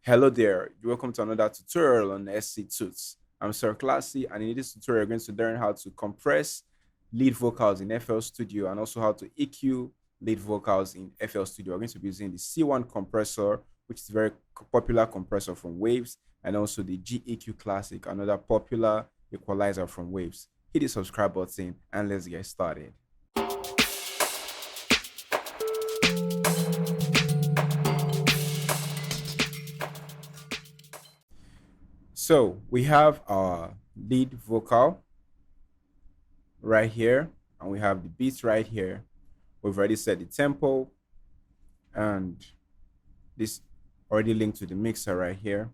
Hello there, welcome to another tutorial on SC I'm Sir Classy, and in this tutorial, we're going to learn how to compress lead vocals in FL Studio and also how to EQ lead vocals in FL Studio. We're going to be using the C1 compressor, which is a very popular compressor from Waves, and also the GEQ Classic, another popular equalizer from Waves. Hit the subscribe button and let's get started. So we have our lead vocal right here, and we have the beats right here. We've already set the tempo, and this already linked to the mixer right here.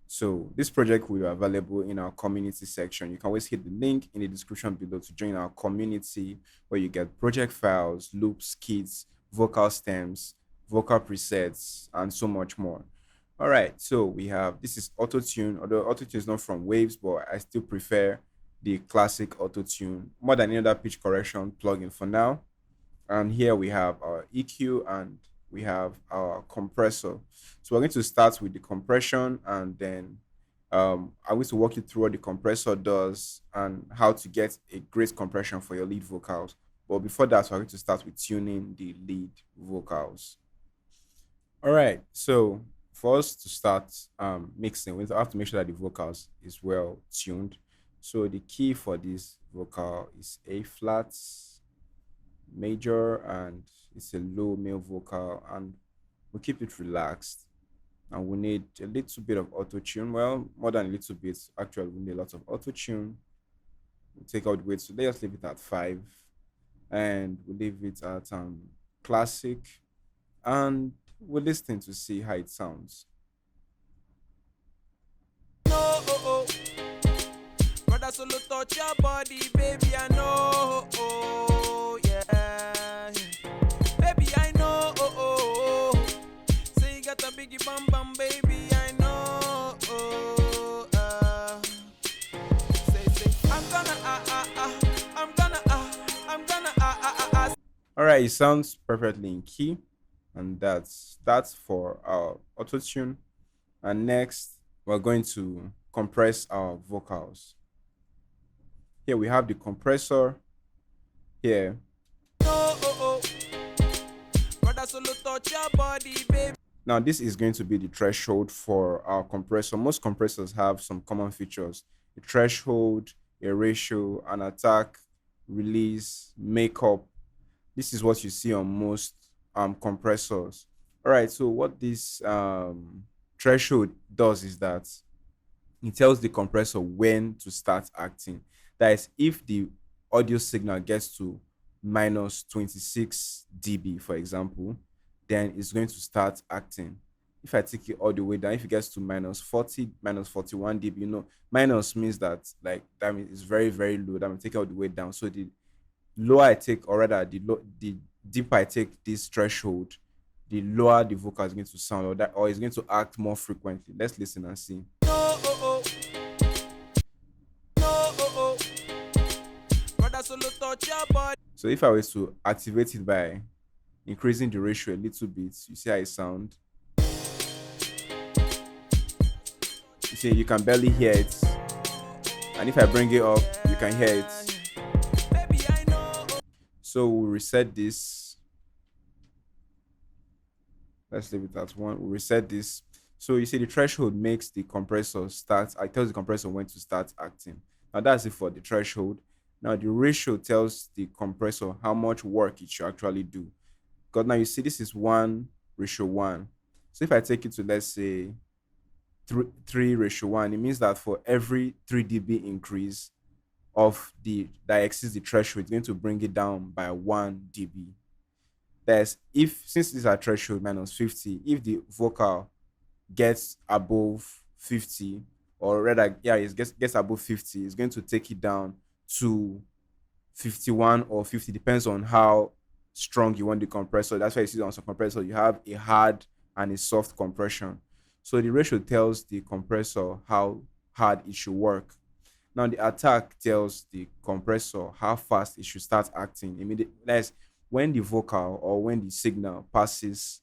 So this project will be available in our community section. You can always hit the link in the description below to join our community, where you get project files, loops, kits, vocal stems, vocal presets, and so much more. All right, so we have, this is Autotune, although Autotune is not from Waves, but I still prefer the classic Autotune more than any other pitch correction plugin for now. And here we have our EQ and we have our compressor. So we're going to start with the compression, and then I'm going to walk you through what the compressor does and how to get a great compression for your lead vocals. But before that, we're going to start with tuning the lead vocals. All right, so for us to start mixing, we have to make sure that the vocals is well tuned. So the key for this vocal is A flat major, and it's a low male vocal, and we keep it relaxed, and we need a little bit of auto tune. Well, more than a little bit, actually we need a lot of auto tune. We take out the weight, so let's leave it at 5, and we leave it at classic, and we're listening to see how it sounds. No, oh, oh. Brother solo touch your body, baby, I know, oh, yeah. Baby, I know, oh, oh, oh. Say you got a biggie bum bum, baby, I know, oh, say, I'm gonna, All right, it sounds perfectly in key, and that's for our auto tune. And next, we're going to compress our vocals. Here we have the compressor here. No, oh, oh. Brother solo touch your body, baby. Now, this is going to be the threshold for our compressor. Most compressors have some common features: a threshold, a ratio, an attack, release, makeup. This is what you see on most compressors. All right, so what this threshold does is that it tells the compressor when to start acting. That is, if the audio signal gets to minus 26 dB, for example, then it's going to start acting. If I take it all the way down, if it gets to minus 40, minus 41 dB, minus means that, like, that means it's very, very low. That means take it all the way down. So the lower I take, or rather the deeper I take this threshold, the lower the vocal is going to sound, or it's going to act more frequently. Let's listen and see. No, oh, oh. No, oh, oh. Brother solo touch your body. So if I was to activate it by increasing the ratio a little bit, you see how it sounds. You see, you can barely hear it, and if I bring it up, you can hear it. Baby, I know. So we'll reset this. Let's leave it at 1. We'll reset this. So you see, the threshold makes the compressor start. I tells the compressor when to start acting. Now that's it for the threshold. Now the ratio tells the compressor how much work it should actually do. Because now you see, this is 1:1. So if I take it to, let's say, 3:1, it means that for every 3 dB increase of the that exceeds the threshold, it's going to bring it down by 1 dB. That's if, since this is a threshold minus 50, if the vocal gets above 50, or rather, yeah, it gets above 50, it's going to take it down to 51 or 50, depends on how strong you want the compressor. That's why you see on some compressor you have a hard and a soft compression. So the ratio tells the compressor how hard it should work. Now the attack tells the compressor how fast it should start acting immediately. That's when the vocal or when the signal passes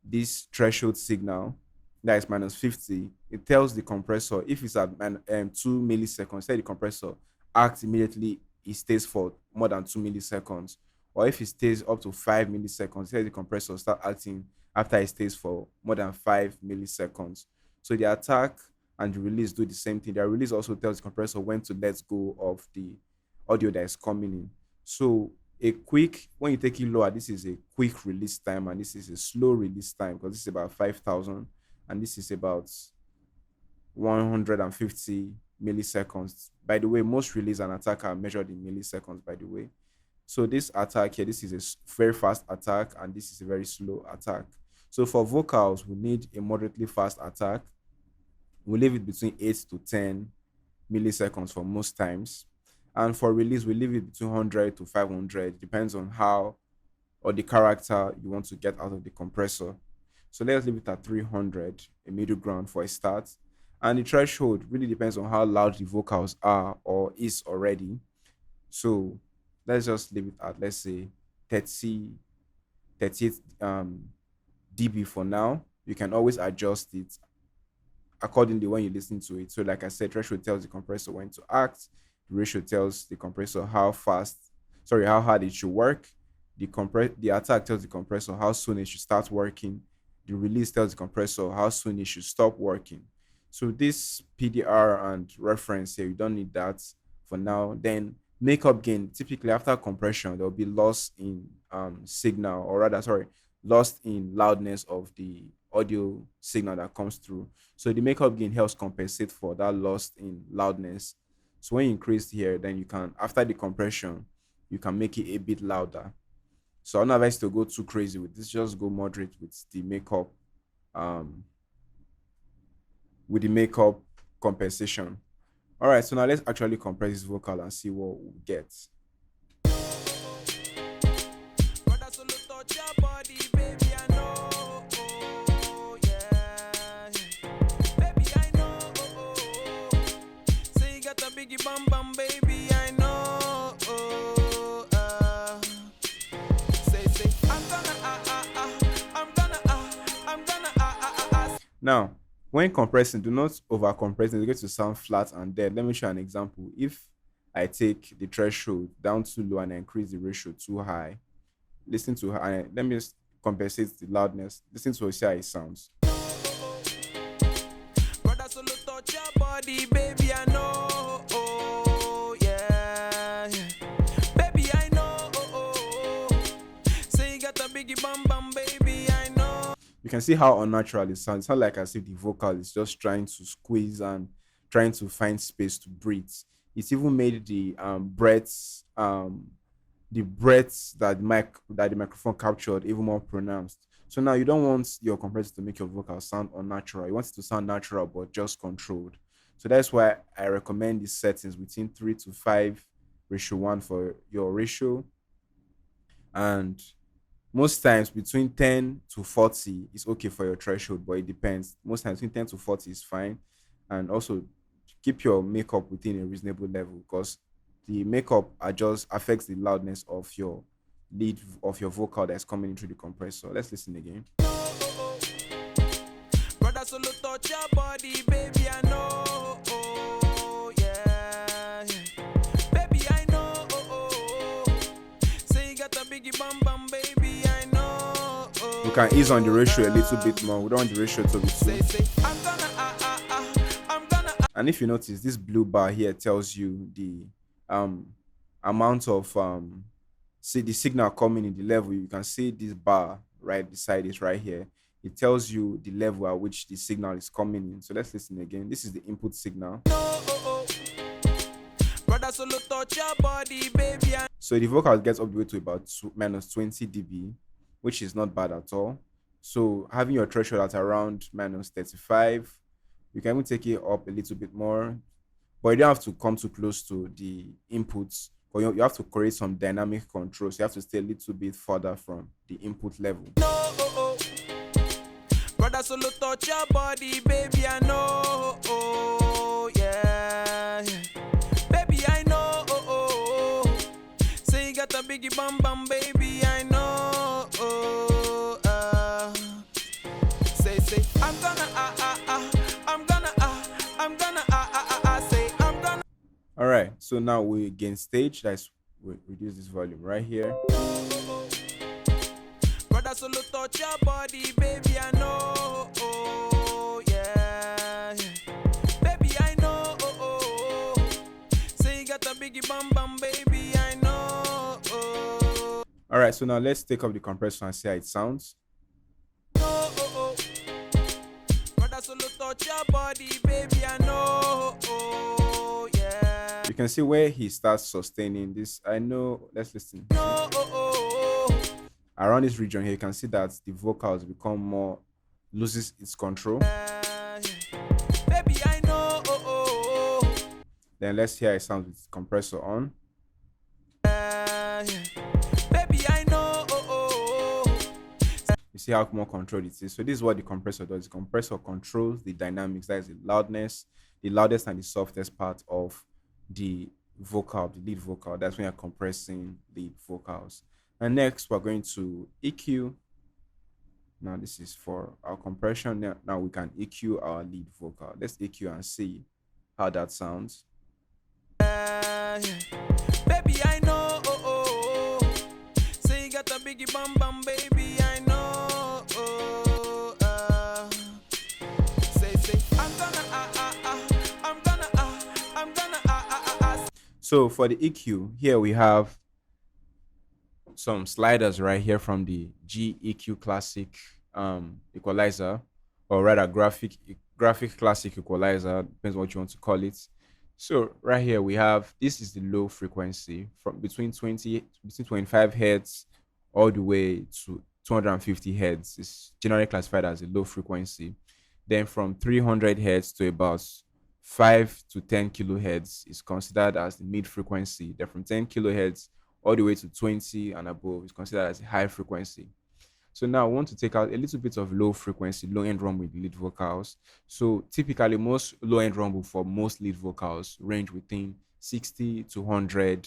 this threshold signal that is minus 50, it tells the compressor if it's at 2 milliseconds, say the compressor acts immediately, it stays for more than 2 milliseconds. Or if it stays up to 5 milliseconds, say the compressor start acting after it stays for more than 5 milliseconds. So the attack and the release do the same thing. The release also tells the compressor when to let go of the audio that is coming in. So a quick, when you take it lower, this is a quick release time, and this is a slow release time because this is about 5,000 and this is about 150 milliseconds. By the way, most release and attack are measured in milliseconds, by the way. So this attack here, this is a very fast attack and this is a very slow attack. So for vocals, we need a moderately fast attack. We leave it between 8 to 10 milliseconds for most times. And for release, we leave it between 100 to 500. Depends on how or the character you want to get out of the compressor. So let's leave it at 300, a middle ground for a start. And the threshold really depends on how loud the vocals are or is already. So let's just leave it at, let's say, 30, 38 dB for now. You can always adjust it accordingly when you listen to it. So like I said, threshold tells the compressor when to act. The ratio tells the compressor how hard it should work. The attack tells the compressor how soon it should start working. The release tells the compressor how soon it should stop working. So this PDR and reference here, you don't need that for now. Then makeup gain, typically after compression, there will be loss in signal, or rather, sorry, lost in loudness of the audio signal that comes through. So the makeup gain helps compensate for that loss in loudness. So when you increase here, then you can, after the compression, you can make it a bit louder. So I'm not advised to go too crazy with this, just go moderate um, with the makeup compensation. All right, so now let's actually compress this vocal and see what we get. Brother, so look touch your body, baby, I know. Oh, yeah. Baby, I know. Say you got a biggie bum bum, baby, I know. Say, I'm gonna. Now, when compressing, do not over compress. It's going to sound flat and dead. Let me show an example. If I take the threshold down too low and I increase the ratio too high, listen to her and let me just compensate the loudness. Listen to how it sounds. Brother, so look touch your body, baby, I know. Oh, yeah. Baby, I know. Say you got a biggie bum bum, baby, I know. You can see how unnatural it sounds. It's not like as if the vocal is just trying to squeeze and trying to find space to breathe. It's even made the breaths that the microphone captured even more pronounced. So now you don't want your compressor to make your vocal sound unnatural. You want it to sound natural but just controlled. So that's why I recommend these settings between 3 to 5 ratio 1 for your ratio, and most times between 10 to 40 is okay for your threshold, but it depends. Most times between 10 to 40 is fine. And also keep your makeup within a reasonable level because the makeup affects the loudness of your lead of your vocal that's coming into the compressor. Let's listen again. Brother, so look touch your body, baby, I know. Oh, yeah. Baby, I know. Say you got a biggie bum bum, baby, I know. You can ease on the ratio a little bit more. We don't want the ratio to be too. I'm gonna. And if you notice, this blue bar here tells you the amount of see the signal coming in the level. You can see this bar right beside it right here. It tells you the level at which the signal is coming in. So let's listen again. This is the input signal. Brother, so look touch your body, baby. So the vocal gets up the way to about minus 20 dB, which is not bad at all. So having your threshold at around minus 35, you can even take it up a little bit more, but you don't have to come too close to the inputs. But you have to create some dynamic control. So you have to stay a little bit further from the input level. Brother, so look touch your body, baby, I know. Oh, yeah. Baby, I know. Say you got a biggie bum bum, baby, I know. So now we gain stage. That's we reduce this volume right here. Brother, solo touch your body, baby, I know. Oh, yeah. Baby, I know. Say you got a biggie bum bum, baby, I know. All right, so now let's take up the compressor and see how it sounds. Oh, brother, solo touch your body, baby, I know. Oh, yeah. You can see where he starts sustaining this. I know. Let's listen. Around this region here, you can see that the vocals become more, loses its control. Baby, I know. Then let's hear it sounds with compressor on. Baby, I know. You see how more controlled it is. So this is what the compressor does. The compressor controls the dynamics. That is the loudness, the loudest and the softest part of the vocal, the lead vocal. That's when you're compressing lead vocals. And next, we're going to EQ. Now this is for our compression. Now we can EQ our lead vocal. Let's EQ and see how that sounds. Baby, I know. Say you got a biggie bum bum, baby, I know. Say, I'm gonna. So for the EQ, here we have some sliders right here from the Eq Classic equalizer, or rather graphic classic equalizer, depends what you want to call it. So right here we have, this is the low frequency from between 25 hertz all the way to 250 hertz. It's generally classified as a low frequency. Then from 300 hertz to about 5 to 10 kilohertz is considered as the mid frequency. Then from 10 kilohertz all the way to 20 and above is considered as a high frequency. So now I want to take out a little bit of low frequency, low end rumble with lead vocals. So typically most low end rumble for most lead vocals range within 60 to 100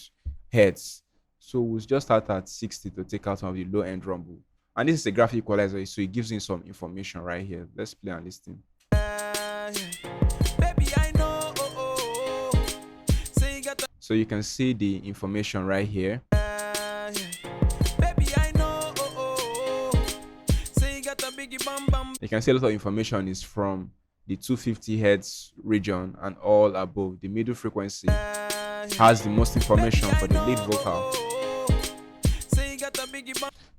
hertz. So we'll just start at 60 to take out some of the low end rumble. And this is a graphic equalizer, so it gives you some information right here. Let's play and listen. Baby, I know. So you can see the information right here. You can see a lot of information is from the 250 hertz region and all above. The middle frequency has the most information for the lead vocal.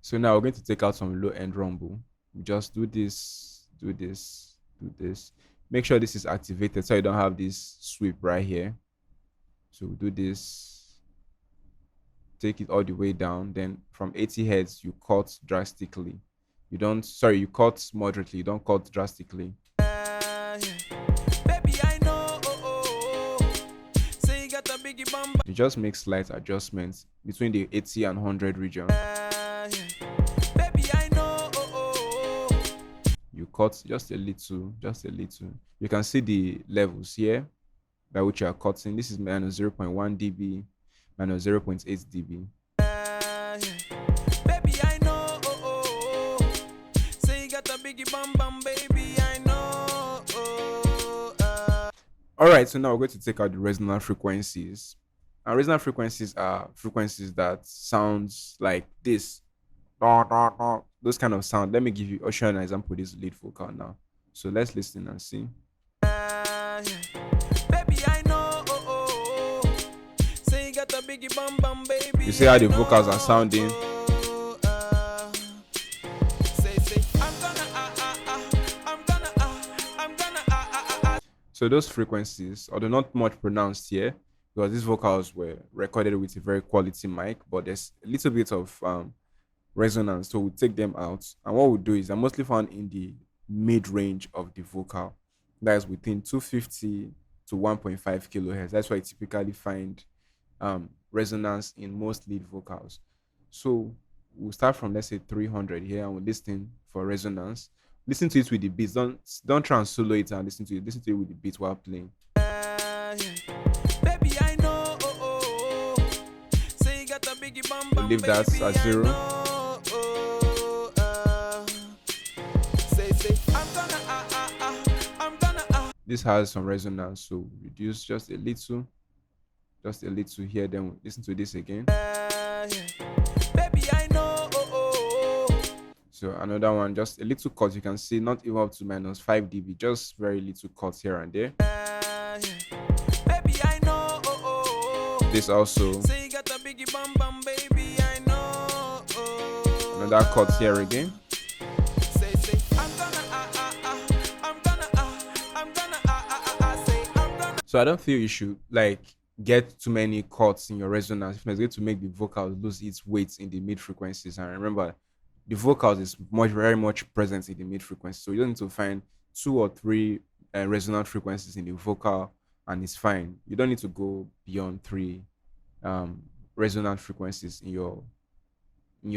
So now we're going to take out some low end rumble. We just do this, do this, do this. Make sure this is activated so you don't have this sweep right here. So we'll do this, take it all the way down. Then from 80 hertz, you cut drastically. You cut moderately, you don't cut drastically. Baby, I know. Say you got a biggie bum. You just make slight adjustments between the 80 and 100 region. Baby, I know. You cut just a little, You can see the levels here by which you are cutting. This is minus 0.1 dB, minus 0.8 dB. Baby, I know. Say you got a biggie bum bum, baby, I know. All right, so now we're going to take out the resonant frequencies. And resonant frequencies are frequencies that sounds like this. Those kind of sound. Let me show you an example of this lead vocal now. So let's listen and see. Baby, I know. Say you got a biggie bum bum, baby. You see how the vocals are sounding? So those frequencies, although not much pronounced here, because these vocals were recorded with a very quality mic, but there's a little bit of resonance, so we'll take them out. And what we'll do is they're mostly found in the mid-range of the vocal. That is within 250 to 1.5 kilohertz. That's why you typically find resonance in most lead vocals. So we'll start from, let's say, 300 here, and we'll listen for resonance. Listen to it with the beats. Don't try and solo it and listen to it. Listen to it with the beats while playing. Baby, I know. Say you got a biggie bum bum, We'll leave that baby, at I 0. know. Say, I'm gonna. This has some resonance, so reduce just a little. Just a little here, then listen to this again. Baby, I know. So another one, just a little cut. You can see not even up to minus 5 dB, just very little cuts here and there. Baby, I know. This also, Say you got a biggie bum bum, baby, I know. another cut here again. Say, I'm gonna say, I'm gonna. So I don't feel you should like get too many cuts in your resonance if it's going to make the vocals lose its weight in the mid frequencies. And remember, the vocals is very much present in the mid frequency, so you don't need to find two or three resonant frequencies in the vocal, and it's fine. You don't need to go beyond three um, resonant frequencies in your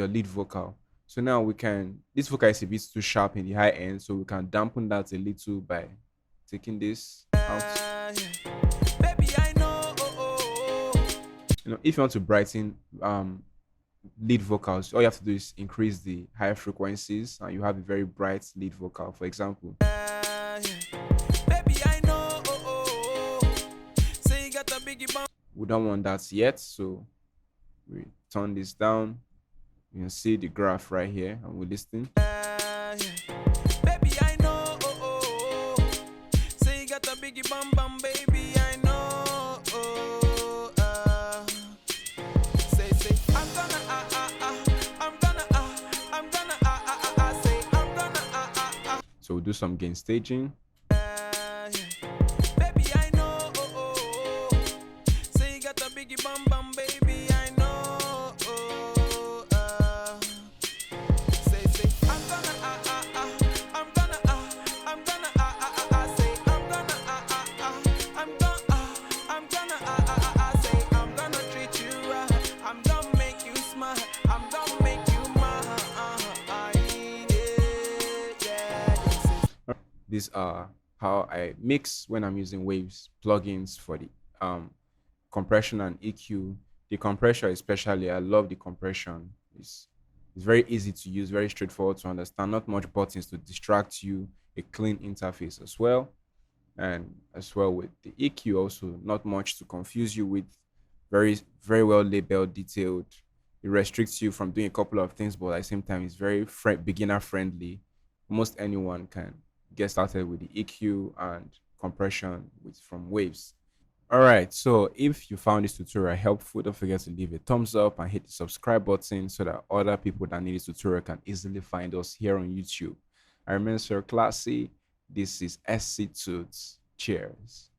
lead vocal. So now we can, this vocal is a bit too sharp in the high end, so we can dampen that a little by taking this out. Baby, I know. You know, if you want to brighten lead vocals, all you have to do is increase the higher frequencies and you have a very bright lead vocal. For example, Baby, I know. Say you got a biggie bum. we don't want that yet, so we turn this down. You can see the graph right here and we listen. Baby, I know. Say you got a biggie bum bum, baby, I know. Say, I'm gonna, say, I'm gonna, So we'll do some gain staging. baby, I know. Say you got a biggie bum bum, baby, I know. Say, I'm gonna, say, I'm gonna, say, I'm gonna treat you right. I'm gonna make you smile. I'm gonna make you mine. Yeah. These are how I mix when I'm using Waves plugins for the compression and EQ. The compressor, especially, I love the compression. It's very easy to use, very straightforward to understand. Not much buttons to distract you. A clean interface as well, and as well with the EQ, also not much to confuse you with. Very well labeled, detailed. It restricts you from doing a couple of things, but at the same time, it's very beginner friendly. Almost anyone can get started with the EQ and compression with from Waves. All right, so if you found this tutorial helpful, don't forget to leave a thumbs up and hit the subscribe button so that other people that need this tutorial can easily find us here on YouTube. I remain Sir Classy. This is SC Tuts. Cheers.